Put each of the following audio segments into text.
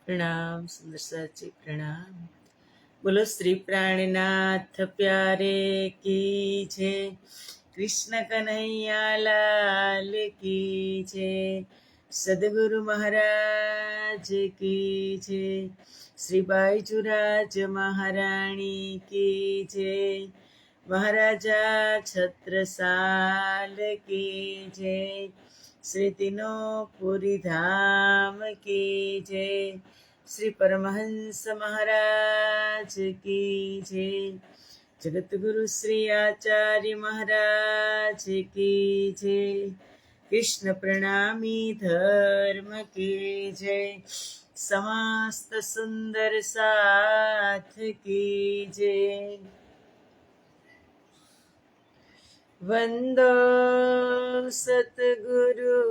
प्रणाम सुंदर साची प्रणाम। बोलो श्री प्राणनाथ प्यारे की जय। कृष्ण कन्हैया लाल की जय। सदगुरु महाराज की जय। श्री बाईजुराज महारानी की जय। महाराजा छत्रसाल की जय। श्री तीनों पुरी धाम की जय। श्री परमहंस महाराज की जय। जगत गुरु श्री आचार्य महाराज की जय। कृष्ण प्रणामी धर्म की जय। समस्त सुंदर साथ की जय। वंदो सतगुरु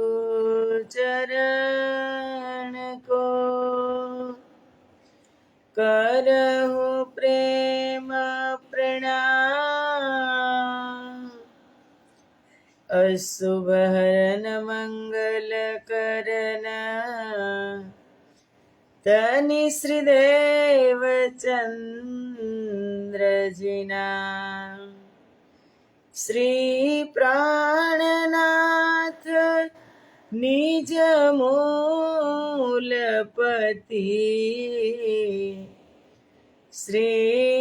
चरण को, करहु प्रेम प्रणाम। अशुभ हरन मंगल करन, तनि श्रीदेव चंद्र जिना। श्री प्राणनाथ निज मूलपति, श्री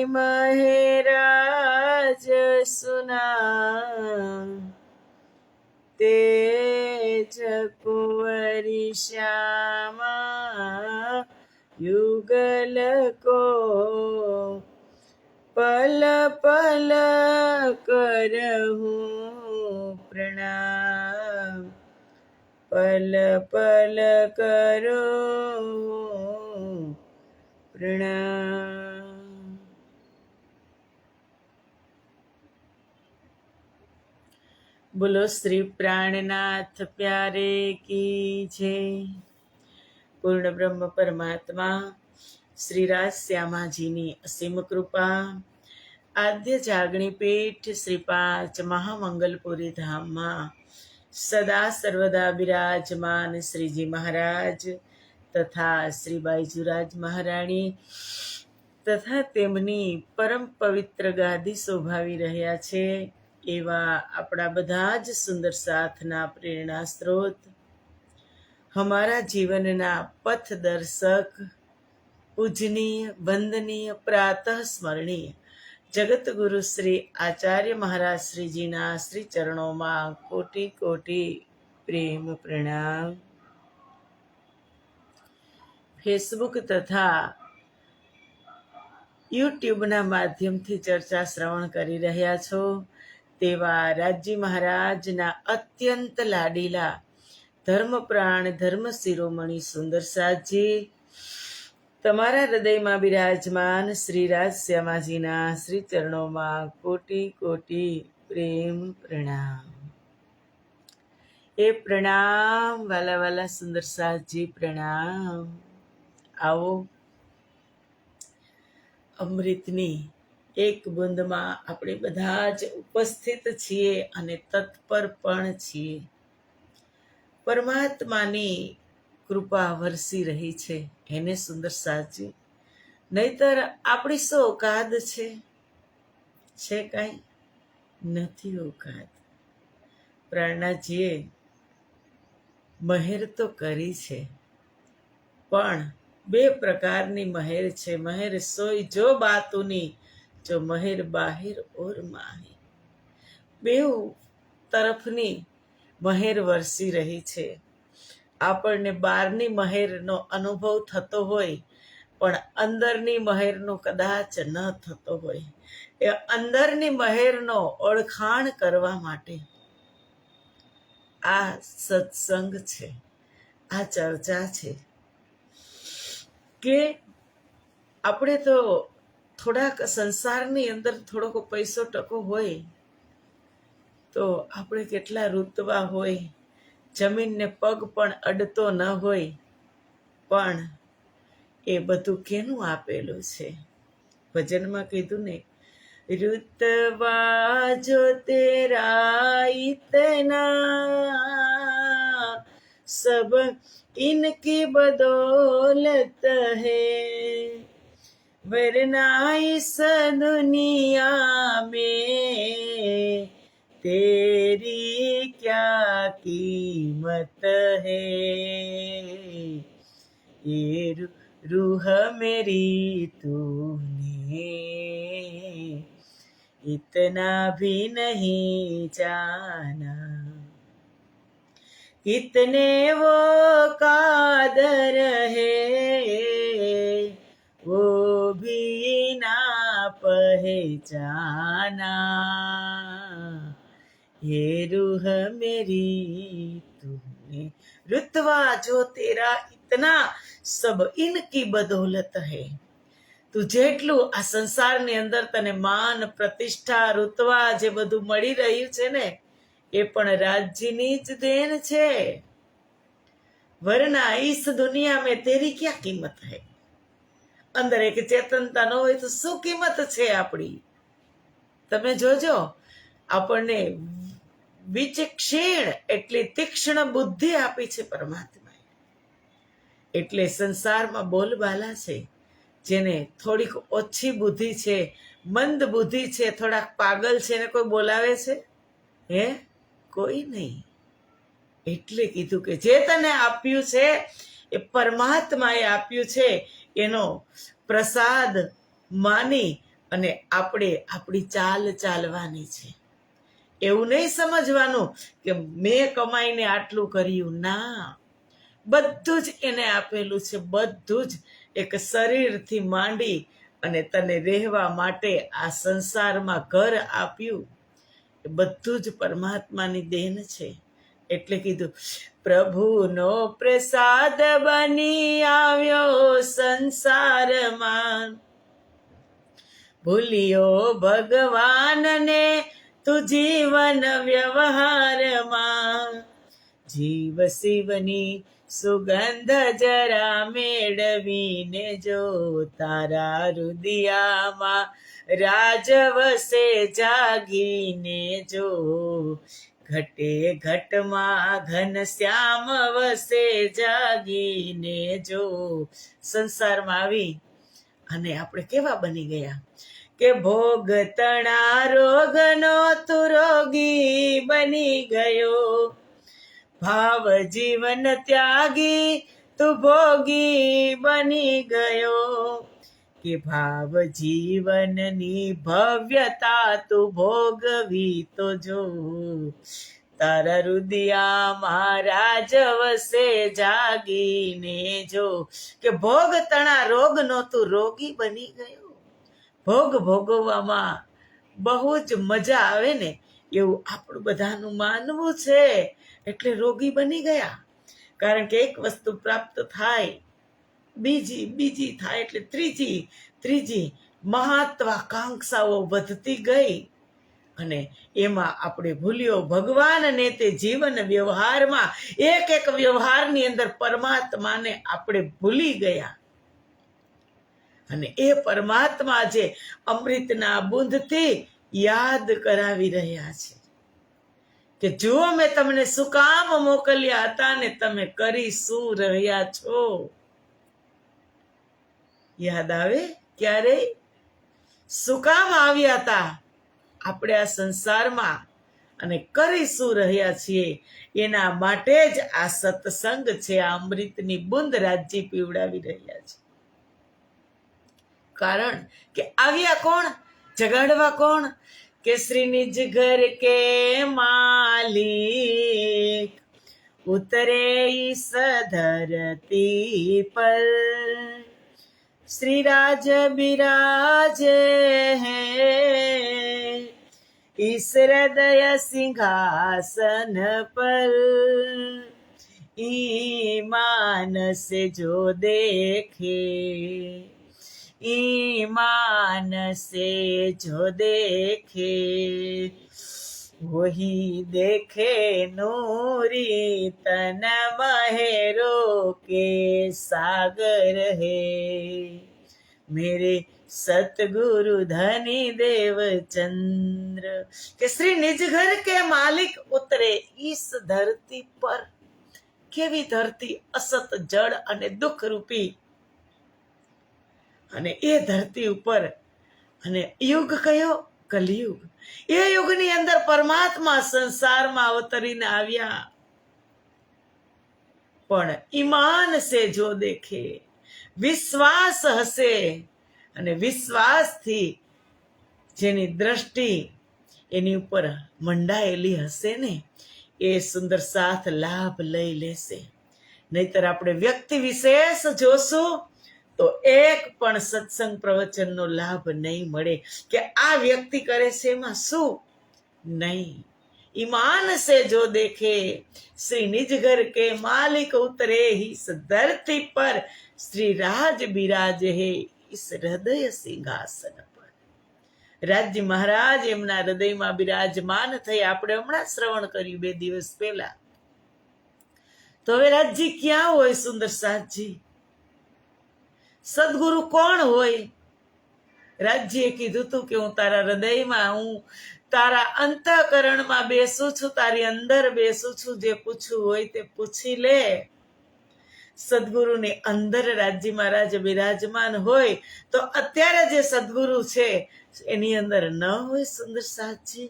महेराज सुना। तेज कुंवरी श्यामा युगल को, पल पल करहूँ प्रणाम। पल पल करूँ प्रणाम। बोलो श्री प्राणनाथ प्यारे की जय। पूर्ण ब्रह्म परमात्मा श्री राज श्यामाजीની અસીમ કૃપા, આદ્ય જાગણી પીઠ શ્રી 5 મહામંગલપુરી ધામમાં સદા સર્વદા બિરાજમાન શ્રીજી મહારાજ તથા શ્રી બાઈજુરાજ મહારાણી તથા તેમની પરમ પવિત્ર ગાદી શોભાવી રહ્યા છે એવા આપણા બધા જ સુંદર સાથના પ્રેરણા સ્ત્રોત, हमारा जीवनना पथदर्शक, पूजनीय वंदनीय प्रातः स्मरणीय जगत गुरु श्री आचार्य महाराज श्री जीना श्री चरणों में कोटि कोटि प्रेम प्रणाम। फेसबुक तथा यूट्यूबना माध्यम थी चर्चा श्रवण करी रह्या छो तेवा राजी महाराजना अत्यंत लाडीला धर्मप्राण धर्म शिरोमणि सुंदर साजी तमारा हृदय में विराजमान श्री राज श्यामाजीना श्री चरणों में कोटि कोटि प्रेम प्रणाम। ए प्रणाम वाला वाला सुंदर साजी प्रणाम। आओ अमृतनी एक बूंद में આપણે બધા જ ઉપસ્થિત છીએ અને તત્પર પણ છીએ। પરમાત્માની કૃપા વરસી રહી છે એને સુંદર સાચી, નહીતર આપણી શું ઓકાત છે કાંઈ નથી ઓકાત। પ્રાણનાથજીએ મહેર તો કરી છે, પણ બે પ્રકારની મહેર છે। મહેર સોય જો બાતુની, જો મહેર બાહેર ઓર માહી। બેઉ તરફની મહેર વરસી રહી છે। આપણને બહારની મહેરનો અનુભવ થતો હોય પણ અંદરની મહેરનો કદાચ ન થતો હોય। એ અંદરની મહેરનો ઓળખાણ કરવા માટે આ સત્સંગ છે, આ ચર્ચા છે કે આપણે તો થોડાક સંસારની અંદર થોડોક પૈસો ટકો હોય તો આપણે કેટલા રૂતવા હોય, જમીનને પગ પણ અડતો ન હોય, પણ એ બધું કેનું આપેલું છે? ભજનમાં કીધું ને, रुतवा जो तेरा इतना सब इनकी बदौलत है, वरना इस दुनिया में तेरी क्या कीमत है। ये रूह मेरी तूने इतना भी नहीं जाना, कितने वो कादर है वो भी ना पहचाना। ये रूह मेरी तूने, रुतवा जो तेरा इतना सब इनकी बदौलत है। તું જેટલું આ સંસારની અંદર તને માન પ્રતિષ્ઠા રુતવા જે બધું મળી રહ્યું છે ને એ પણ રાજ્યની જ દેન છે। વરના इस दुनिया में तेरी क्या कीमत है। અંદર એક ચેતનતા ન હોય તો શું કિંમત છે આપણી। તમે જોજો આપણને વિચક્ષણ એટલી તીક્ષ્ણ બુદ્ધિ આપી છે પરમાત્માએ। એટલે સંસારમાં બોલબાલા છે, જેને થોડીક ઓછી બુદ્ધિ છે, મંદ બુદ્ધિ છે, થોડાક પાગલ છે ને કોઈ બોલાવે છે? હે, કોઈ નહીં। એટલે કીધું કે જે તને આપ્યું છે એ પરમાત્માએ આપ્યું છે, એનો પ્રસાદ માની અને આપણે આપણી ચાલ ચાલવાની છે। એવું નહીં સમજવાનું કે મેં કમાઈને આટલું કર્યું, ના, બધું જ એને આપેલું છે। બધું જ એક શરીરથી માંડી અને તને રહેવા માટે આ સંસારમાં ઘર આપ્યું, એ બધું જ પરમાત્માની દેન છે। એટલે કીધું પ્રભુનો પ્રસાદ બની આવ્યો સંસારમાં, ભૂલ્યો ભગવાનને તું જીવન વ્યવહારમાં। જીવ શિવની સુગંધ જરા મેળવીને જો, તારા રુદિયામાં રાજ વસે જાગીને જો। ઘટે ઘટમાં ઘન શ્યામ વસે જાગીને જો। સંસારમાં આવી અને આપણે કેવા બની ગયા કે ભોગ તણા રોગનો તું રોગી બની ગયો, ભાવ જીવન ત્યાગી તું ભોગી બની ગયો। કે ભાવ જીવનની ભવ્યતા તું ભોગવી તો જો, તારા રુદિયામાં રાજ વસે જાગીને જો। કે ભોગ તણા રોગનો તું રોગી બની ગયો। ભોગ ભોગવવામાં બહુ જ મજા આવે ને, એવું આપણું બધાનું માનવું છે, એટલે રોગી બની ગયા। કારણ કે એક વસ્તુ પ્રાપ્ત થાય, બીજી થાય એટલે ત્રીજી મહત્વાકાંક્ષાઓ વધતી ગઈ અને એમાં આપણે ભૂલ્યો ભગવાનને તે જીવન વ્યવહારમાં એક એક વ્યવહારની અંદર પરમાત્માને આપણે ભૂલી ગયા। અને એ પરમાત્મા જે અમૃતના બુંદથી યાદ કરાવી રહ્યા છે કે જુઓ મેં તમને શું કામ મોકલ્યા હતા ને તમે કરી શું રહ્યા છો। યાદ આવે ક્યારે? શું કામ આવ્યા હતા આપણે આ સંસારમાં અને કરી શું રહ્યા છીએ, એના માટે જ આ સત્સંગ છે। આ અમૃતની બુંદ રાજ્ય પીવડાવી રહ્યા છે। કારણ કે આવ્યા કોણ? જગાડવા કોણ? કે શ્રી નિજ ઘર કે માલિક ઉતરે इस धरती पर, श्री राज बिराजे हैं इस हृदय सिंहासन पर। ईमान से जो देखे, ईमान से जो देखे, वही देखे नूरी तन महेरो के सागर है। मेरे सतगुरु धनी देव चंद्र के श्री निज घर के मालिक उतरे इस धरती पर। કેવી ધરતી અસત જળ અને દુઃખ રૂપી, અને એ ધરતી ઉપર અને યુગ કયો? કલયુગ. એ યુગની અંદર પરમાત્મા સંસારમાં અવતરીને આવ્યા. પણ ઈમાન સે જો દેખે, વિશ્વાસ હશે, અને વિશ્વાસથી જેની દ્રષ્ટિ એની ઉપર મંડાયેલી હશે ને, એ સુંદર સાથ લાભ લઈ લેશે. નહીતર આપણે વ્યક્તિ વિશેષ જોશું તો એક પણ સત્સંગ પ્રવચનનો લાભ નહીં મળે કે આ વ્યક્તિ કરે છે એમાં શું નહીં. ईमान से जो देखे, श्री निज घर के मालिक उतरे ही इस धरती पर, श्री राज बिराज है इस हृदय सिंहासन पर. રાજ્ય મહારાજ એમના હૃદયમાં બિરાજમાન થઈ. આપણે હમણાં શ્રવણ કર્યું 2 દિવસ પહેલા. તો હવે રાજજી ક્યાં હોય? સુંદર સાથજી સદગુરુ કોણ હોય? રાજ્યે કીધું તું કે હું તારા હૃદયમાં, હું તારા અંતઃકરણમાં બેસું છું, તારી અંદર બેસું છું, જે પૂછવું હોય તે પૂછી લે. સદગુરુની અંદર રાજ્ય મહારાજ બિરાજમાન હોય તો અત્યારે જે સદગુરુ છે એની અંદર ન હોય સુંદર સાથજી?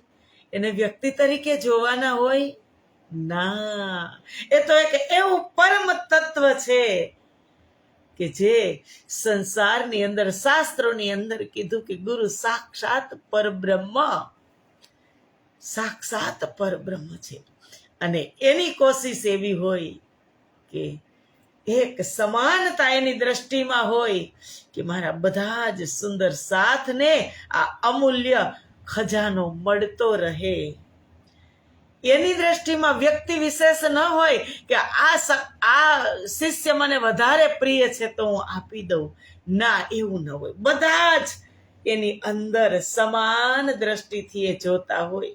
એને વ્યક્તિ તરીકે જોવાના હોય? ના, એ તો એક એવું પરમ તત્વ છે કે જે સંસારની અંદર, શાસ્ત્રોની અંદર કીધું કે ગુરુ સાક્ષાત પરબ્રહ્મ, સાક્ષાત પરબ્રહ્મ છે. અને એની કોશિશ એવી હોય કે એક સમાનતા એની દ્રષ્ટિમાં હોય કે મારા બધા જ સુંદર સાથને આ અમૂલ્ય ખજાનો મળતો રહે. એની દ્રષ્ટિમાં વ્યક્તિ વિશેષ ન હોય કે આ શિષ્ય મને વધારે પ્રિય છે તો હું આપી દઉં. ના, એવું ન હોય. બધા જ એની અંદર સમાન દ્રષ્ટિથી એ જોતા હોય.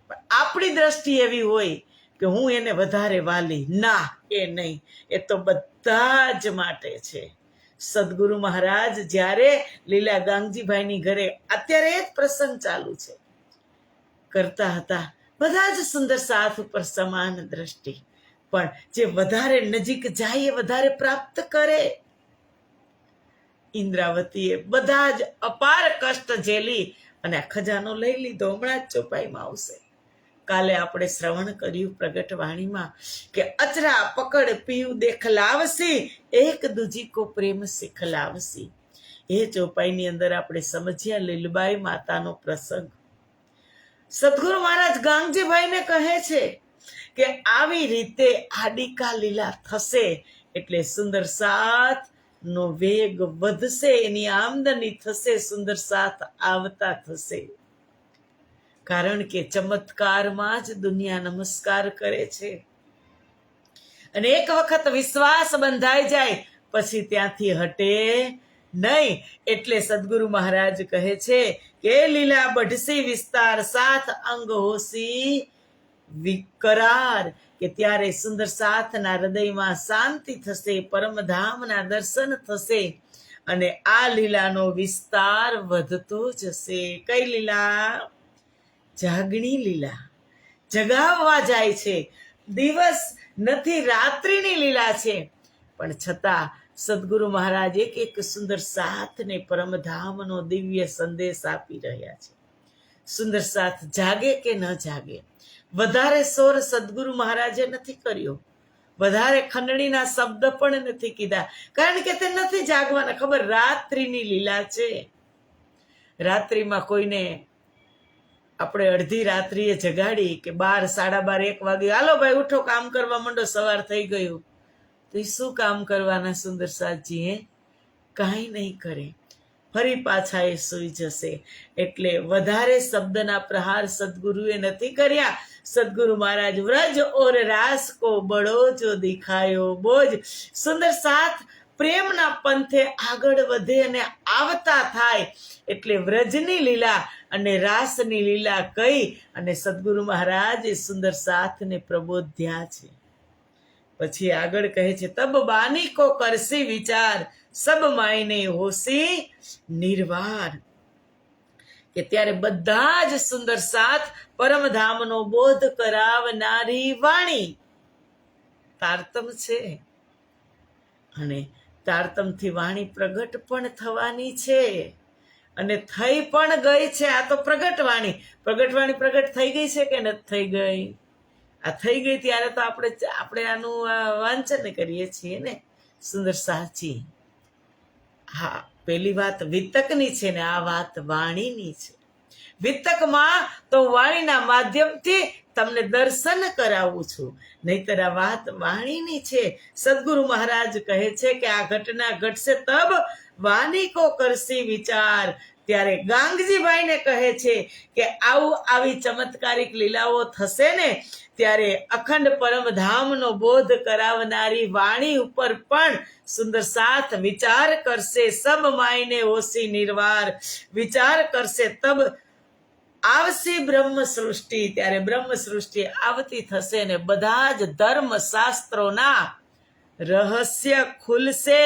પણ આપણી દ્રષ્ટિ એવી હોય કે હું એને વધારે વાલી. ના, એ નહીં. એ તો બધા જ માટે છે. સદગુરુ મહારાજ જ્યારે લીલા ગાંગજીભાઈની ઘરે, અત્યારે એ જ પ્રસંગ ચાલુ છે, કરતા હતા, બધા જ સુંદર સાથ ઉપર સમાન દ્રષ્ટિ. પણ જે વધારે નજીક જાય એ વધારે પ્રાપ્ત કરે. ઇન્દ્રાવતીએ બધા જ અપાર કષ્ટ ઝેલી અને આ ખજાનો લઈ લીધો. હમણાં જ ચોપાઈમાં આવશે. કાલે આપણે શ્રવણ કર્યું પ્રગટ વાણીમાં કે અચરા પકડ પીયું દેખલાવસી, એક દૂજી કો પ્રેમ શીખલાવસી. એ ચોપાઈની અંદર આપણે સમજ્યા લીલબાઈ માતાનો પ્રસંગ. સદગુરુ મહારાજ ગાંગજીભાઈને કહે છે કે આવી રીતે આડિકા લીલા થશે એટલે સુંદર સાથ નો વેગ વધશે, એની આમદની થશે, સુંદર સાથ આવતા થશે. કારણ કે ચમત્કારમાં જ દુનિયા નમસ્કાર કરે છે. અને એક વખત વિશ્વાસ બંધાઈ જાય પછી ત્યાંથી હટે નહીં. એટલે સદગુરુ મહારાજ કહે છે કે લીલા બઢસી વિસ્તાર સાથ અંગ હોસી વિકરાર, કે ત્યારે સુંદર સાથના હૃદયમાં શાંતિ થશે, પરમધામના દર્શન થશે અને આ લીલાનો વિસ્તાર વધતો જશે. કઈ લીલા? જાગણી લીલા. જગાવવા જાય છે. દિવસ નથી, રાત્રિની લીલા છે. પણ છતાં સદગુરુ મહારાજ એક એક સુંદર સાથને પરમધામનો દિવ્ય સંદેશ આપી રહ્યા છે. સુંદર સાથ જાગે કે ન જાગે, વધારે શોર સદગુરુ મહારાજે નથી કર્યો, વધારે ખંડણીના શબ્દ પણ નથી કીધા, કારણ કે તે નથી જાગવાના. ખબર, રાત્રિની લીલા છે. રાત્રિમાં કોઈને આપણે અડધી રાત્રિએ જગાડી કે 12, 12:30, 1 વાગે, હાલો ભાઈ ઉઠો, કામ કરવા માંડો, સવાર થઈ ગયું, તો એ શું કામ કરવાના સુંદર સાથજી? કાંઈ નહીં કરે, ફરી પાછા એ સૂઈ જશે. એટલે વધારે શબ્દના પ્રહાર સદગુરુએ નથી કર્યા. સદગુરુ મહારાજ વ્રજ ઓર રાસ કો બળો જો દિખાયો બોજ. સુંદર સાથ પ્રેમના પંથે આગળ વધે અને આવતા થાય. એટલે વ્રજની લીલા અને રાસની લીલા કહી અને સદગુરુ મહારાજ સુંદર સાથને પ્રબોધ્યા છે. પછી આગળ કહે છે, તબ બાની કો કરસી વિચાર, સબ માયને હોસી નિર્વાર. કે ત્યારે બધા જ સુંદર સાથ પરમધામનો બોધ કરાવનારી વાણી. તારતમ છે, અને તારતમથી વાણી પ્રગટ પણ થવાની છે, અને થઈ પણ ગઈ છે. આ તો પ્રગટવાણી પ્રગટ થઈ ગઈ છે કે નથી થઈ ગઈ? આ થઈ ગઈ ત્યારે તો આપણે આનું વાંચન કરીએ છીએ ને. સુંદર સાચી. હા, પેલી વાત વિતકની છે ને આ વાત વાણીની છે. વિતકમાં તો વાણીના માધ્યમથી તમને દર્શન કરાવું છું, નહીતર આ વાત વાણીની છે. સદગુરુ મહારાજ કહે છે કે આ ઘટના ઘટશે તબ વાણી કો કરસી વિચાર. ત્યારે ગાંગજીભાઈને કહે છે કે આવી ચમત્કારિક લીલાઓ થશે ને ત્યારે અખંડ પરમધામનો બોધ કરાવનારી વાણી ઉપર પણ સુંદર સાથ વિચાર કરશે. સબ માયને ઓસી નિર્વાર, વિચાર કરશે તબ આવશે બ્રહ્મ સૃષ્ટિ. ત્યારે બ્રહ્મ સૃષ્ટિ આવતી થશે ને બધા જ ધર્મ શાસ્ત્રોના રહસ્ય ખુલશે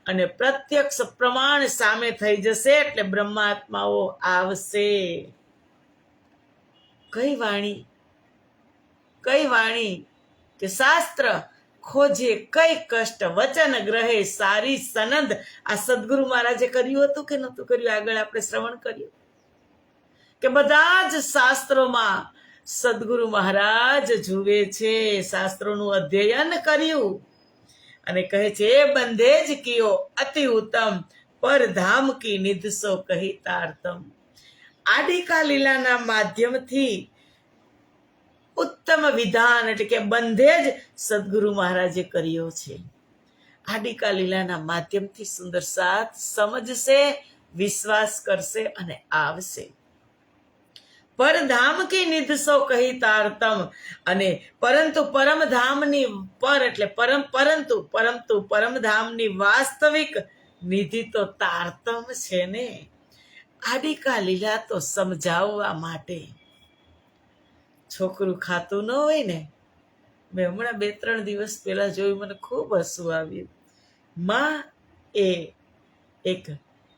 અને પ્રત્યક્ષ પ્રમાણ સામે થઈ જશે. એટલે બ્રહ્માત્માઓ આવશે. કઈ વાણી? કઈ વાણી? કે શાસ્ત્ર ખોજે કઈ કષ્ટ, વચન ગ્રહે સારી સનંદ. આ સદગુરુ મહારાજે કર્યું હતું કે નહોતું કર્યું? આગળ આપણે શ્રવણ કર્યું કે બધા જ શાસ્ત્રોમાં સદગુરુ મહારાજ જુએ છે, શાસ્ત્રોનું અધ્યયન કર્યું અને કહે છે એ બંધે જ કિયો અતિ ઉત્તમ, પર ધામ કી નિધસો કહી તારતમ. આડિકા લીલાના માધ્યમથી ઉત્તમ વિધાન એટલે કે બંધેજ સદગુરુ મહારાજે કર્યો છે. આડિકા લીલાના માધ્યમથી સુંદર સાથ સમજશે, વિશ્વાસ કરશે અને આવશે. પરધામ કી નિધસો કહી તારતમ. અને પરંતુ પરમધામની પર એટલે પરંતુ પરમધામની વાસ્તવિક નિધિ તો તારતમ છે ને. આડિકા લીલા તો સમજાવવા માટે. છોકરું ખાતું ન હોય ને, મેં હમણાં 2-3 દિવસ પહેલા જોયું, મને ખૂબ હસવું આવ્યું. માં એ એક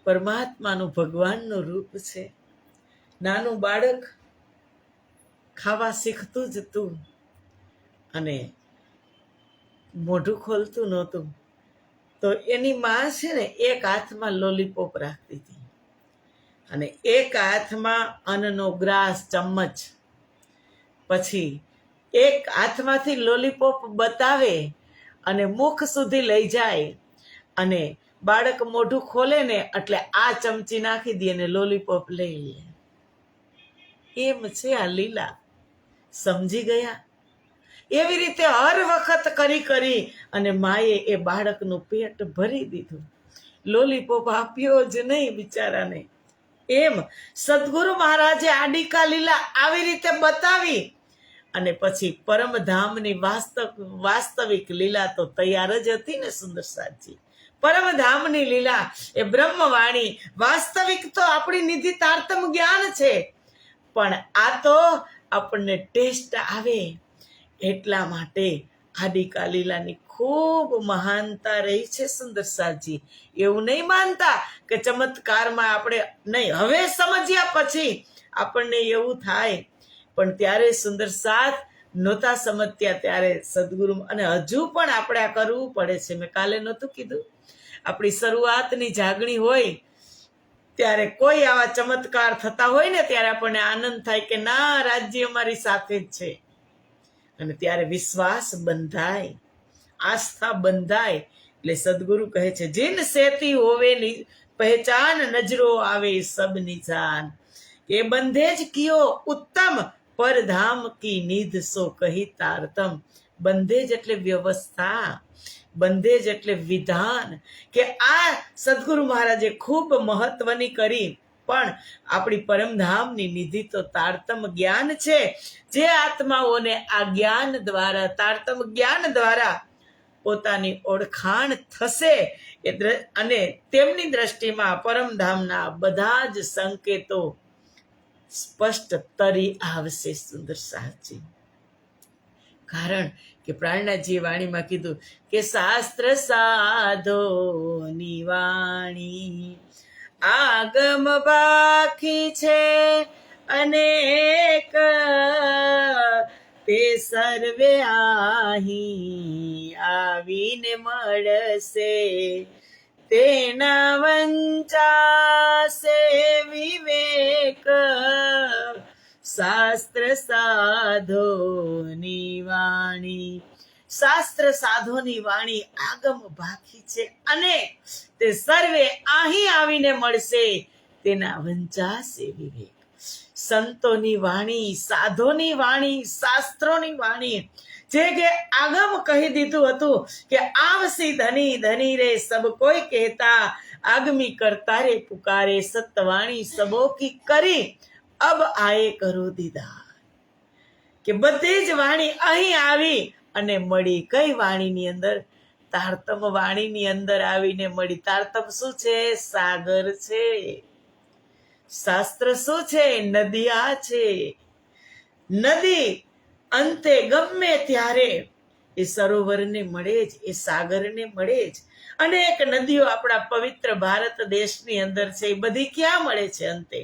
પરમાત્માનું ભગવાનનું રૂપ છે. નાનું બાળક ખાવા શીખતું જ હતું અને મોઢું ખોલતું નહોતું, તો એની માં છે ને એક હાથમાં લોલીપોપ રાખતી હતી અને એક હાથમાં અન્નનો ગ્રાસ ચમચ. પછી એક હાથમાંથી લોલીપોપ બતાવે અને મુખ સુધી લઈ જાય અને બાળક મોઢું ખોલે ને એટલે આ ચમચી નાખી દે અને લોલીપોપ લઈ લે. એમ છે આ લીલા. સમજી ગયા? એવી રીતે હર વખત કરી અને માએ એ બાળકનું પેટ ભરી દીધું. લોલીપોપ આપ્યો જ નહીં બિચારાને. એમ સદગુરુ મહારાજે આડિકા લીલા આવી રીતે બતાવી અને પછી પરમધામની વાસ્તવિક લીલા તો તૈયાર જ હતી ને. સુંદર સાચી પરમધામની લીલા એ બ્રહ્મવાણી વાસ્તવિક તો આપણી નિધિ તારતમ જ્ઞાન છે, પણ આ તો આપણને ટેસ્ટ આવે એટલા માટે આડિકા લીલાની ખૂબ મહાનતા રહી છે. સુંદર સાજી એવું નહીં માનતા કે ચમત્કારમાં આપણે નહીં, હવે સમજ્યા પછી આપણને એવું થાય, પણ ત્યારે સુંદર સાથ નહોતા સમજ્યા ત્યારે સદગુરુ. અને હજુ પણ આપણે આ કરવું પડે છે. મેં કાલે નહોતું કીધું, આપણી શરૂઆતની જાગણી હોય ત્યારે કોઈ આવા ચમત્કાર થતા હોય ને ત્યારે આપણને આનંદ થાય કે ના, રાજ્ય અમારી સાથે જ છે. અને ત્યારે વિશ્વાસ બંધાય, આસ્થા બંધાય. એટલે સદગુરુ કહે છે જીન સેતી હોવે પહેચાન, નજરો આવે સબની જાન. એ બંધે જ કિયો ઉત્તમ, પરધામ કી નિધ સો કહી તારતમ. બંધેજ એટલે વ્યવસ્થા, બંધેજ એટલે વિધાન. કે આ સદગુરુ મહારાજે ખૂબ મહત્વની કરી, પણ આપણી પરમધામની નિધિ તો તારતમ જ્ઞાન છે. જે આત્માઓને આ જ્ઞાન દ્વારા, તારતમ જ્ઞાન દ્વારા પોતાની ઓળખાણ થશે અને તેમની દ્રષ્ટિમાં પરમધામના બધા જ સંકેતો સ્પષ્ટ તરી આવશે. સુંદર સાચી. કારણ કે પ્રાણનાથજીએ વાણીમાં કીધું કે શાસ્ત્ર સાધોની વાણી આગમ બાકી છે અનેક, તે સર્વે આહી આવીને મળશે, તેના વંચાશે વિવેક, શાસ્ત્ર સાધોની વાણી. શાસ્ત્ર સાધોની વાણી આગમ ભાખી છે અને તે સર્વે અહીં આવીને મળશે, તેના વંચાશે વિવેક. સંતોની વાણી, સાધોની વાણી, શાસ્ત્રોની વાણી, જે કે આગમ કહી દીધું હતું કે આવસી ધની ધની રે સબ કોઈ કહેતા, આગમી કરતા રે પુકારે, સતવાણી સબો કી કરી અબ આયે કરો દીદાર. કે બધી જ વાણી અહીં આવી અને મળી. કઈ વાણીની અંદર? તારતમ વાણીની અંદર આવીને મળી. તારતમ શું છે? સાગર છે. શાસ્ત્ર શું છે? નદિયા છે. નદી અંતે ગમે ત્યારે એ સરોવરને મળે જ, એ સાગરને મળે જ. અનેક નદીઓ આપણા પવિત્ર ભારત દેશની અંદર છે. એ બધી ક્યાં મળે છે? અંતે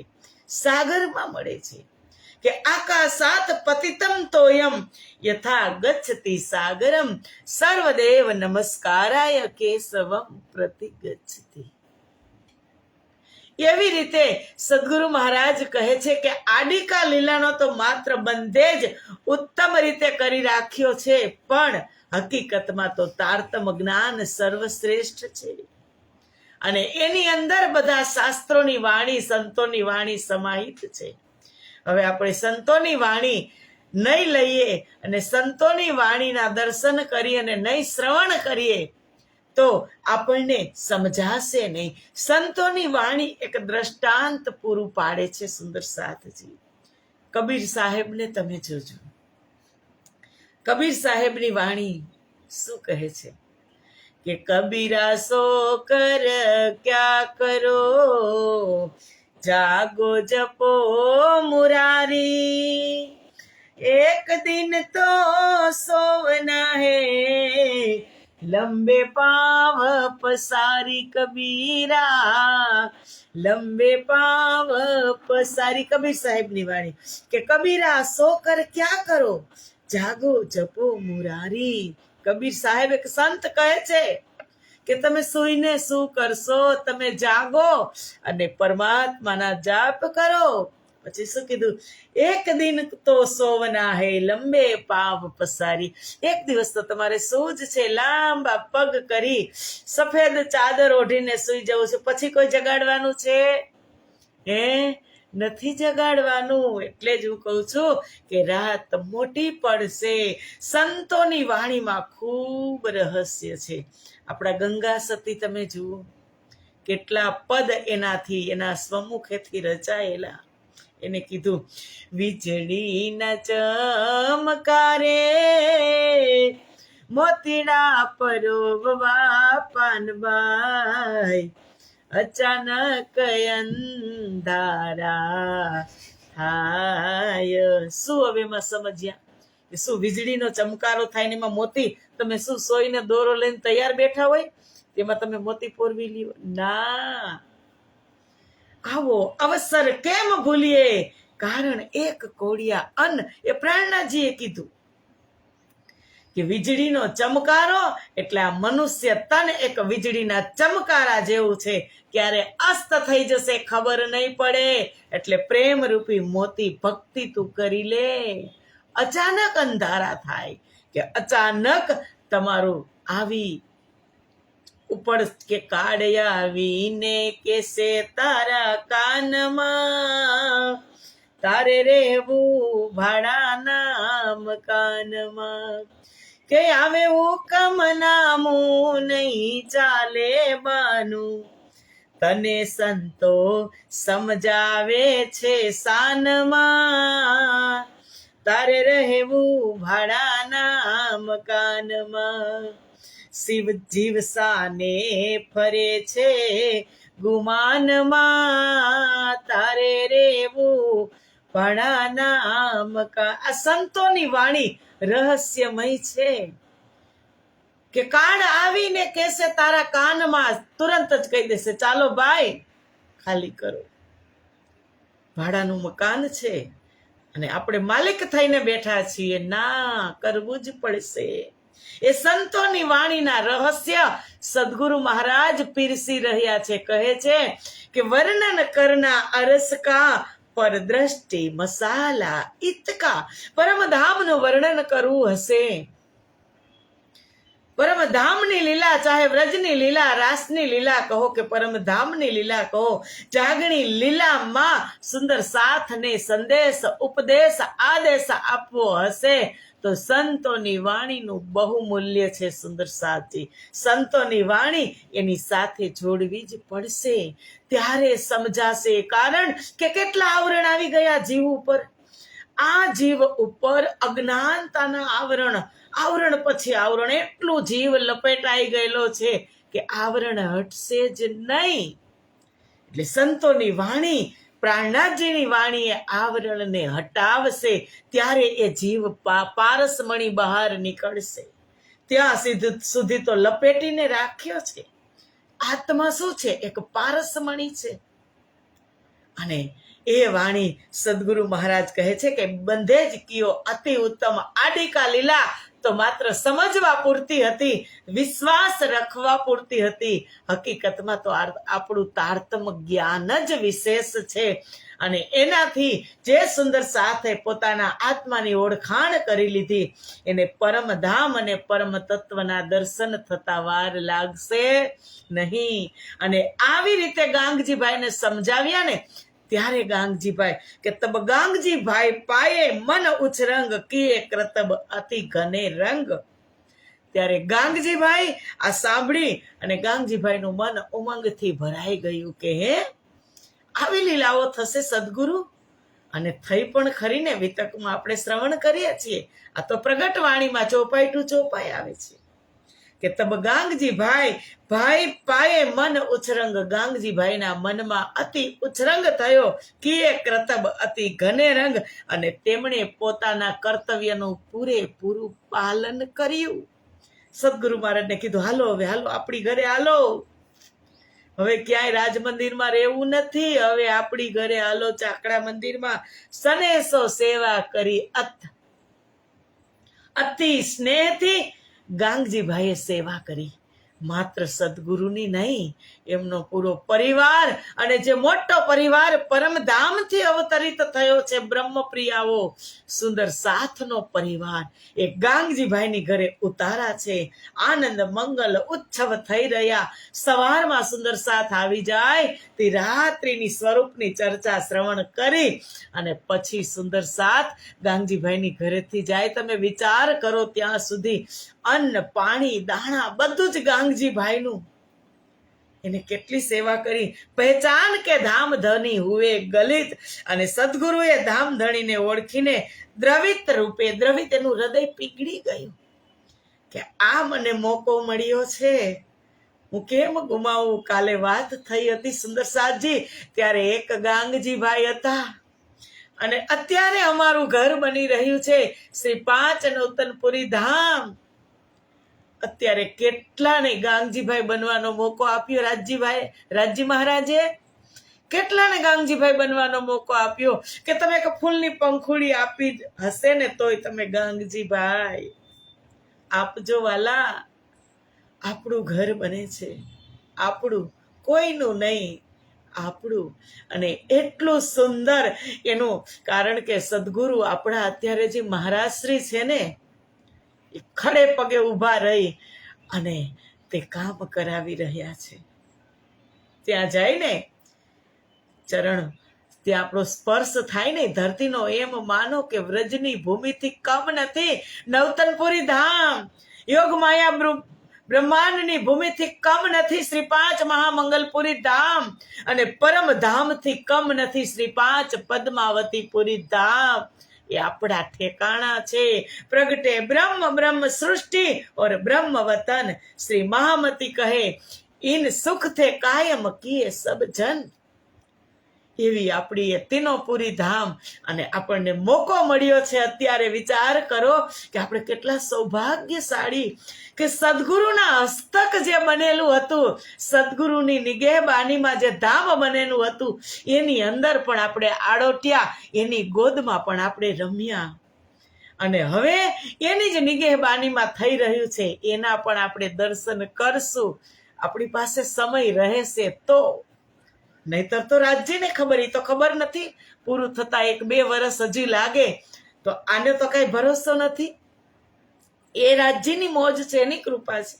સાગરમાં મળે છે. કે આકાશાત પતિતમ તોયમ યથા ગચ્છતિ સાગરમ, સર્વદેવ નમસ્કારાય કેશવમ પ્રતિગચ્છતિ. એવી રીતે સદગુરુ મહારાજ કહે છે કે આડિકા લીલાનો તો માત્ર બંધે જ ઉત્તમ રીતે કરી રાખ્યો છે, પણ હકીકતમાં તો તારતમ જ્ઞાન સર્વશ્રેષ્ઠ છે. અને એની અંદર બધા શાસ્ત્રોની વાણી, સંતોની વાણી સમાહિત છે. હવે આપણે સંતોની વાણી નહીં લઈએ અને સંતોની વાણીના દર્શન કરીએ અને નહીં શ્રવણ કરીએ તો આપણને સમજાશે નહીં. સંતોની વાણી એક દ્રષ્ટાંત પૂરું પાડે છે સુંદર સાથજી. કબીર સાહેબને તમે જોજો. કબીર સાહેબની વાણી શું કહે છે કે કબીરા સો કર ક્યા કરો, જાગો જપો મુરારી, એક દિન તો સોવના હૈ, લંબે પાવ પસારી કબીરા, લંબે પાવ પસારી. કબીર સાહેબની વાણી કે કબીરા સોકર ક્યાં કરો, જાગો જપો મુરારી. કબીર સાહેબ એક સંત કહે છે કે તમે સૂઈને શું કરશો? તમે જાગો અને પરમાત્માના જાપ કરો. પછી શું કીધું? એક દિન તો સોવના હે, લંબે પાવ પસારી. એક દિવસ તો તમારે શું જ છે? લાંબા પગ કરી સફેદ ચાદર ઓઢીને સૂઈ જવું છે. પછી કોઈ જગાડવાનું છે? નથી જગાડવાનું. એટલે જ હું કહું છું કે રાત મોટી પડશે. સંતોની વાણીમાં ખૂબ રહસ્ય છે. આપણા ગંગા સતી તમે જુઓ, કેટલા પદ એનાથી, એના સ્વમુખેથી રચાયેલા. એને કીધું વીજળીના ચમકારે, મોતીડા પરોવવા પાનબાઈ, અચાનક અંધારા થાય. શું હવે એમાં સમજ્યા કે શું વીજળીનો ચમકારો થાય ને એમાં મોતી? તમે શું સોઈને દોરો લઈને તૈયાર બેઠા હોય તેમાં તમે મોતી પોરવી લ્યો? ના. આવો અવસર કેમ ભૂલીએ? કારણ એક કોડિયા અન્ન. એ પ્રાણનાજીએ કીધું કે વીજળીનો ચમકારો એટલે આ મનુષ્ય તન એક વીજળીના ચમકારા જેવું છે. ક્યારે અસ્ત થઈ જશે ખબર નહીં પડે. એટલે પ્રેમ રૂપી મોતી ભક્તિ તું કરી લે. અચાનક અંધારા થાય કે અચાનક તમારું આવી ઉપર કે કાળિયા આવીને કેસે તારા કાનમાં, તારે રહેવું ભાડાના મકાનમાં. કે આવે હુકમ નામું નહીં ચાલે બાનું, તને સંતો સમજાવે છે શાનમાં, તારે રહેવું ભાડાના મકાનમાં. શિવ જીવ સાને ફરે છે ગુમાનમાં, તારે રહેવું ભાડાના મકાન. આ સંતોની વાણી રહસ્યમય છે કે કાળ આવીને કહેશે તારા કાનમાં, તુરંત જ કહી દેશે ચાલો ભાઈ ખાલી કરો. ભાડાનું મકાન છે અને આપણે માલિક થઈને બેઠા છીએ. ના, કરવું જ પડશે. એ સંતોની વાણીના રહસ્ય સદગુરુ મહારાજ પીરસી રહ્યા છે. કહે છે કે વર્ણન કરના અરસ કા પર દ્રષ્ટિ મસાલા ઇતકા. પરમધામનું વર્ણન કરવું હશે, પરમધામની લીલા, ચાહે વ્રજની લીલા, રાસની લીલા કહો કે પરમધામની લીલા કહો, જાગણી લીલામાં સુંદર સાથ ને સંદેશ, ઉપદેશ, આદેશ આપવો હશે તો સંતોની વાણીનું બહુમૂલ્ય છે. સુંદર સાથજી, સંતોની વાણી એની સાથે જોડવી જ પડશે, ત્યારે સમજાશે. કારણ કે કેટલા આવરણ આવી ગયા જીવ ઉપર. આ જીવ ઉપર અજ્ઞાનતાના આવરણ પછી આવરણ, એટલું જીવ લપેટાઈ ગયેલો છે કે આવરણ હટશે જ નહીં. એટલે સંતોની વાણી, પ્રાણનાથજીની વાણી એ આવરણને હટાવશે, ત્યારે એ જીવ પારસમણી બહાર નીકળશે. ત્યાં સુધી તો લપેટીને રાખ્યો છે. આત્મા શું છે? એક પારસમણી છે. અને એ વાણી સદગુરુ મહારાજ કહે છે કે બંધે જ કયો અતિ ઉત્તમ આડિકા લીલા, તો માત્ર સમજવા પૂરતી હતી, વિશ્વાસ રાખવા પૂરતી હતી. હકીકતમાં તો આપણું તારતમ જ્ઞાન જ વિશેષ છે. અને એનાથી જે સુંદર સાથે પોતાના આત્માની ઓળખાણ કરી લીધી, એને પરમધામ અને પરમ તત્વના દર્શન થતા વાર લાગશે નહીં. અને આવી રીતે ગાંગજીભાઈને સમજાવ્યા ને, ત્યારે ગાંગજીભાઈ કે તબ ગાંગજીભાઈ પાયે મન ઉછરંગ કિયે કૃતબ અતિ ઘને રંગ. ત્યારે ગાંગજીભાઈ આ સાંભળી અને ગાંગજીભાઈનું મન ઉમંગથી ભરાઈ ગયું કે હે, આવી લીલાઓ થશે સદગુરુ. અને થઈ પણ ખરીને. વિતકમાં આપણે શ્રવણ કરીએ છીએ, આ તો પ્રગટ વાણીમાં ચોપાઈ ટુ ચોપાઈ આવે છે કે તબ ગાંગજીભાઈ ભાઈ પાયે મન ઉછરંગ. ગાંગજીભાઈના મનમાં અતિ ઉછરંગ થયો. કિયે કૃતબ અતિ ઘને રંગ. અને તેમણે પોતાના કર્તવ્યનું પૂરેપૂરું પાલન કર્યું. સદગુરુ મહારાજને કીધું, હાલો હવે, હાલો આપણી ઘરે હાલો. હવે ક્યાંય રાજ મંદિરમાં રહેવું નથી, હવે આપણી ઘરે હાલો ચાકડા મંદિરમાં. સનેસો સેવા કરી અતિ સ્નેહથી ગાંગજીભાઈએ સેવા કરી. માત્ર સદગુરુની નહીં, એમનો પૂરો પરિવાર, અને જે મોટો પરિવાર પરમધામથી અવતરિત થયો છે, બ્રહ્મપ્રિયાઓ, સુંદર સાથનો પરિવાર, એ ગાંગજીભાઈની ઘરે ઉતારા છે. આનંદ મંગલ ઉત્સવ થઈ રહ્યા. સવારમાં સુંદર સાથ આવી જાય તે રાત્રિની સ્વરૂપની ચર્ચા શ્રવણ કરી અને પછી સુંદર સાથ ગાંગજીભાઈની ઘરેથી જાય. તમે વિચાર કરો, ત્યાં સુધી અન્ન, પાણી, દાણા બધું જ ગાંગજીભાઈનું. એને કેટલી સેવા કરી. પહેચાન કે ધામ ધની હુએ ગલિત. અને સદગુરુએ ધામ ધણીને ઓળખીને દ્રવિત રૂપે, દ્રવિત એનું હૃદય પીગળી ગયું કે આ મને મોકો મળ્યો છે, હું કેમ ગુમાવું. કાલે વાત થઈ હતી સુંદર સાથજી, ત્યારે એક ગાંગજીભાઈ હતા અને અત્યારે અમારું ઘર બની રહ્યું છે શ્રી 5 નૂતનપુરી ધામ. અત્યારે કેટલાને ગાંગજીભાઈ બનવાનો મોકો આપ્યો રાજજી મહારાજે. કેટલાને ગાંગજીભાઈ બનવાનો મોકો આપ્યો કે તમે એક ફૂલની પંખુડી આપી હશે ને તોય તમે ગાંગજીભાઈ આપજો વાલા. આપણું ઘર બને છે, આપણું, કોઈનું નહીં, આપણું. અને એટલું સુંદર એનું, કારણ કે સદગુરુ આપણા અત્યારે જે મહારાજશ્રી છે ને, એ ખડે પગે ઊભા રહી અને તે કામ કરાવી રહ્યા છે. ત્યાં જઈને ચરણ, ત્યાં આપણો સ્પર્શ થાય ને ધરતીનો, એમ માનો કે વ્રજની ભૂમિથી કમ નથી. નવતનપુરી ધામ યોગ માયા બ્રહ્માંડની ભૂમિથી કમ નથી શ્રી 5 મહામંગલપુરી ધામ. અને પરમ ધામથી કમ નથી શ્રી 5 પદ્માવતીપુરી ધામ. એ આપણા ઠેકાણા છે. પ્રગટે બ્રહ્મ સૃષ્ટિ और ब्रह्म वतन. श्री महामती कहे इन सुख थे कायम किए सब जन. એવી આપણી એ તીનોપુરી ધામ, અને આપણને મોકો મળ્યો છે અત્યારે. વિચાર કરો કે આપણે કેટલા સૌભાગ્યશાળી કે સદગુરુના હસ્તક જે બનેલું હતું, સદગુરુની નિગેહબાનીમાં જે ધામ બનેલું હતું, એની અંદર પણ આપણે આડોટ્યા, એની ગોદમાં પણ આપણે રમ્યા, અને હવે એની જ નિગેહબાનીમાં થઈ રહ્યું છે, એના પણ આપણે દર્શન કરશું. આપણી પાસે સમય રહેશે તો, નહીતર તો રાજ્યને ખબર, એ તો ખબર નથી, પૂરું થતા 1-2 વર્ષ હજી લાગે, તો આને તો કઈ ભરોસો નથી. એ રાજ્યની મોજ છે, એની કૃપા છે.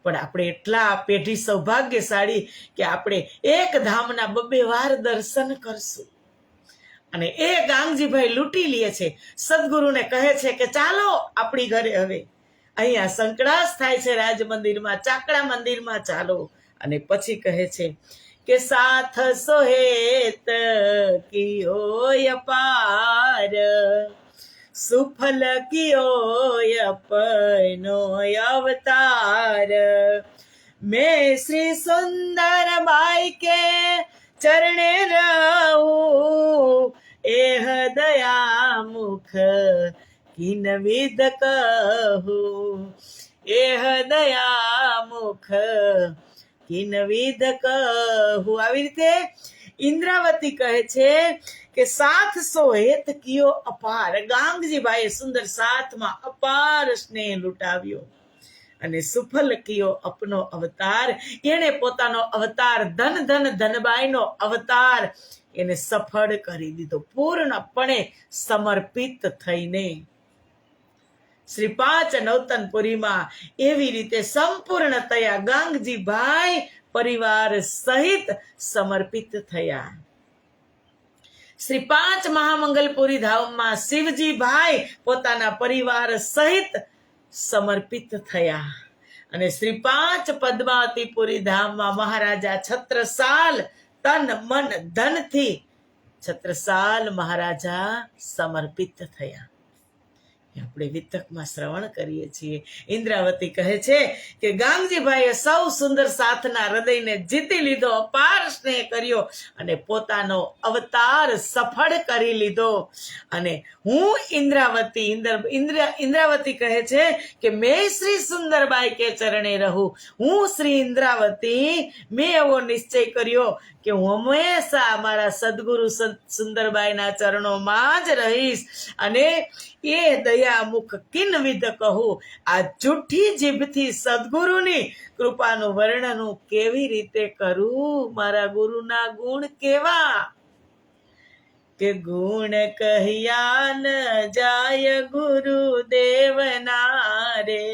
પણ આપણે એટલા પેઢી સૌભાગ્યશાળી કે આપણે એક ધામના 2-2 વાર દર્શન કરશું. અને એ ગાંગજીભાઈ લૂંટી લે છે, સદગુરુને કહે છે કે ચાલો આપણી ઘરે, હવે અહીંયા સંકળાશ થાય છે રાજ મંદિરમાં, ચાકડા મંદિરમાં ચાલો. અને પછી કહે છે કે સાથ સોહેત કિયો અપાર, સુફલ કિયો અપનો અવતાર, मैं श्री सुंदर बाई के चरणे रहूं, एह दया मुख किन विद कहूं, एह दया मुख કિન વિદ કહું. આવી રીતે ઇન્દ્રાવતી કહે છે કે સાથ સોહેત કિયો અપાર, ગાંગજીભાઈએ સુંદર સાથમાં અપાર સ્નેહ લૂંટાવ્યો, અને સુફલ કિયો અપનો અવતાર, એને પોતાનો અવતાર, ધનબાઈનો અવતાર એને સફળ કરી દીધો, પૂર્ણપણે સમર્પિત થઈને. શ્રી 5 નવતનપુરીમાં એવી રીતે સંપૂર્ણતયા ગાંગજીભાઈ પરિવાર સહિત સમર્પિત થયા. શ્રી 5 મહામંગલપુરી ધામમાં શિવજીભાઈ પોતાના પરિવાર સહિત સમર્પિત થયા, અને શ્રી 5 પદ્માવતીપુરી ધામમાં મહારાજા છત્રસાલ તન મન ધનથી છત્રસાલ મહારાજા સમર્પિત થયા. આપણે વિતકમાં શ્રવણ કરીએ છીએ. ઇન્દ્રાવતી કહે છે કે ગાંગજીભાઈએ સૌ સુંદર સાથના હૃદયને જીતી લીધો, અપાર સ્નેહ કર્યો, અને પોતાનો અવતાર સફળ કરી લીધો. અને હું ઇન્દ્રાવતી કહે છે કે મેં શ્રી સુંદરબાઈ કે ચરણે રહું, હું શ્રી ઇન્દ્રાવતી મેં એવો નિશ્ચય કર્યો કે હું હંમેશા મારા સદગુરુ સુંદરબાઈના ચરણોમાં જ રહીશ, અને એ દયામુખ કિન્વિદ કહું. આ જૂઠી જીભથી સદગુરુની કૃપાનું વર્ણન હું કેવી રીતે કરું? મારા ગુરુના ગુણ કેવા કે ગુણ કહ્યા ન જાય ગુરુદેવના રે,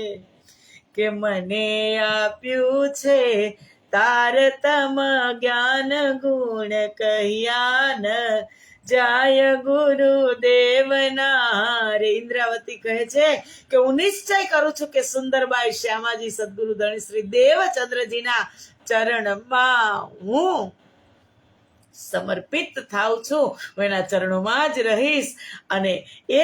કે મને આપ્યું છે તારતમ જ્ઞાન, ગુણ કહ્યા ન જાય ગુરુદેવના રે. ઇન્દ્રાવતી કહે છે કે હું નિશ્ચય કરું છું કે સુંદરબાઈ શ્યામાજી સદગુરુ ધણી શ્રી દેવચંદ્રજીના ચરણમાં હું સમર્પિત થાઉં છું, હું એના ચરણોમાં જ રહીશ, અને એ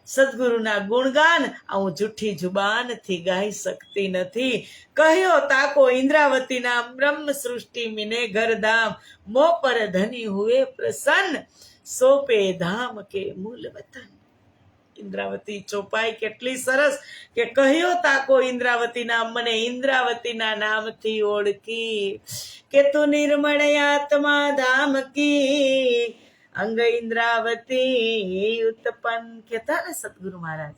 સદગુરુના ગુણગાન હું જૂઠી જુબાનથી ગાઈ શકતી નથી. કહ્યો તાકો ઇન્દ્રાવતીના બ્રહ્મ સૃષ્ટિ મિને ઘર ધામ, મો પર ધની હુએ પ્રસન્ન, સોપે ધામ કે મૂલ વતન. ઇન્દ્રાવતી ચોપાઈ કેટલી સરસ કે કહ્યો તાકો ઇન્દ્રાવતીના, મને ઇન્દ્રાવતીના નામથી ઓળખી, કે તું નિર્મળ આત્મા ધામ કી, અંગ ઇન્દ્રાવતી ઉત્પન્ન. કહેતા ને સદગુરુ મહારાજ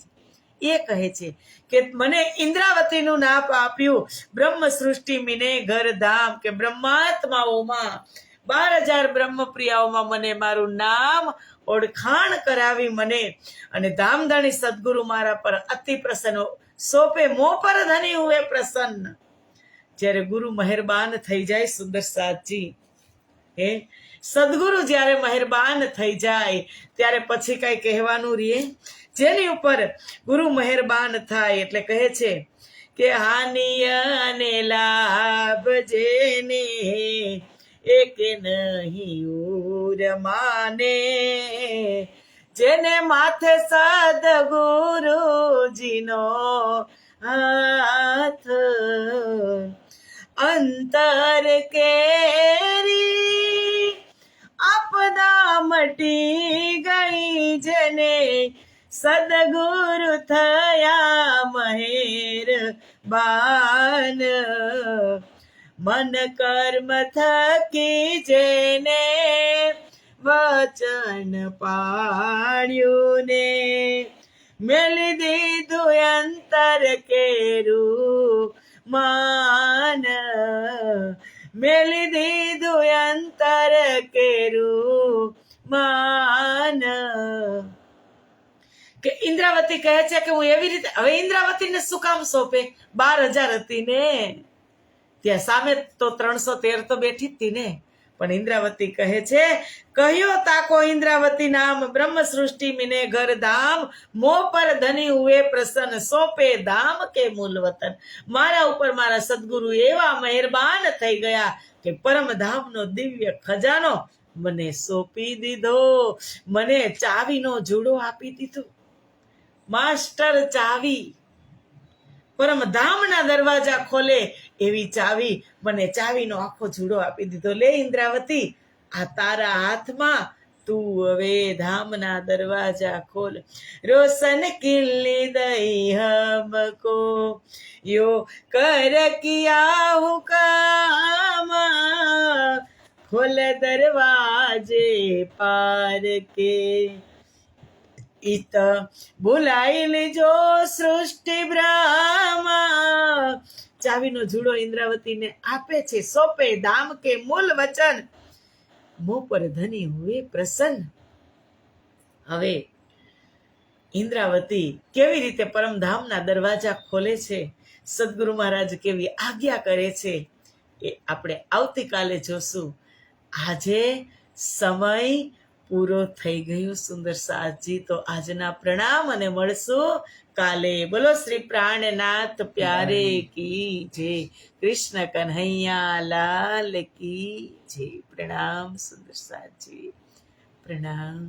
એ કહે છે કે મને ઇન્દ્રાવતીનું નામ આપ્યું, બ્રહ્મ સૃષ્ટિ મિને ઘર ધામ, કે બ્રહ્માત્માઓમાં 12,000 બ્રહ્મપ્રિયાઓમાં મને મારું નામ ઓળખાણ કરાવી મને, અને ધામધણી સદગુરુ મારા પર અતિ પ્રસન્ન, સોપે મો પર ધની હુએ પ્રસન્ન. જ્યારે ગુરુ મહેરબાન થઈ જાય, સુંદર સાથજી સદગુરુ જ્યારે મહેરબાન થઈ જાય ત્યારે પછી કઈ કહેવાનું રે? જેની ઉપર ગુરુ મહેરબાન થાય એટલે કહે છે કે હાનિય અને લાભ જેને એક નહીં ઉર માને, જેને માથે સદગુરુજીનો હાથ, અંતર કેરી આપદા મટી ગઈ જેને સદગુરુ થયા મહેરબાન મન કર્મ થકી જેને વચન પાળ્યું ને મેલી દીધું અંતર કેરું માન મેલી દીધું અંતર કેરું માન કે ઇન્દ્રાવતી કહે છે કે હું એવી રીતે હવે ઇન્દ્રાવતીને શું કામ સોંપે 12,000 હતી ને ત્યાં સામે તો 313 તો બેઠી જ હતી ને પણ ઇન્દ્રાવતી કહે છે કહ્યો તાકો ઇન્દ્રાવતી નામ બ્રહ્મ સૃષ્ટિ મિને ઘર ધામ મો પર ધની હુએ પ્રસન્ન સોંપે ધામ કે મૂલ વતન મારા ઉપર મારા સદગુરુ એવા મહેરબાન થઈ ગયા કે પરમ ધામનો દિવ્ય ખજાનો મને સોંપી દીધો મને ચાવીનો જુડો આપી દીધો માસ્ટર ચાવી પરમ ધામના દરવાજા ખોલે એવી ચાવી મને ચાવીનો આખો જુડો આપી દીધો લે ઇન્દ્રાવતી આ તારા હાથમાં તું હવે ધામના દરવાજા ખોલ રોશન કિલ્લી દઈ હમકો યો કર કિયા હુકામ ખોલ દરવાજે પાર કે इत बुलाई लेजो सृष्टि ब्रह्मा चावीनो जूड़ो इंद्रावती ने आपे छे सोपे दाम के मूल वचन मुंह पर धनी हुए प्रसन्न હવે ઇન્દ્રાવતી કેવી રીતે પરમધામના દરવાજા ખોલે છે સદગુરુ મહારાજ કેવી આજ્ઞા કરે છે એ આપણે આવતીકાલે જોશું આજે સમય પૂરો થઈ ગયો સુંદર સાજી તો આજના પ્રણામ અને મળશું કાલે બોલો શ્રી પ્રાણનાથ પ્યારે કી જય કૃષ્ણ કન્હૈયા લાલ કી જય પ્રણામ સુંદર સાજી પ્રણામ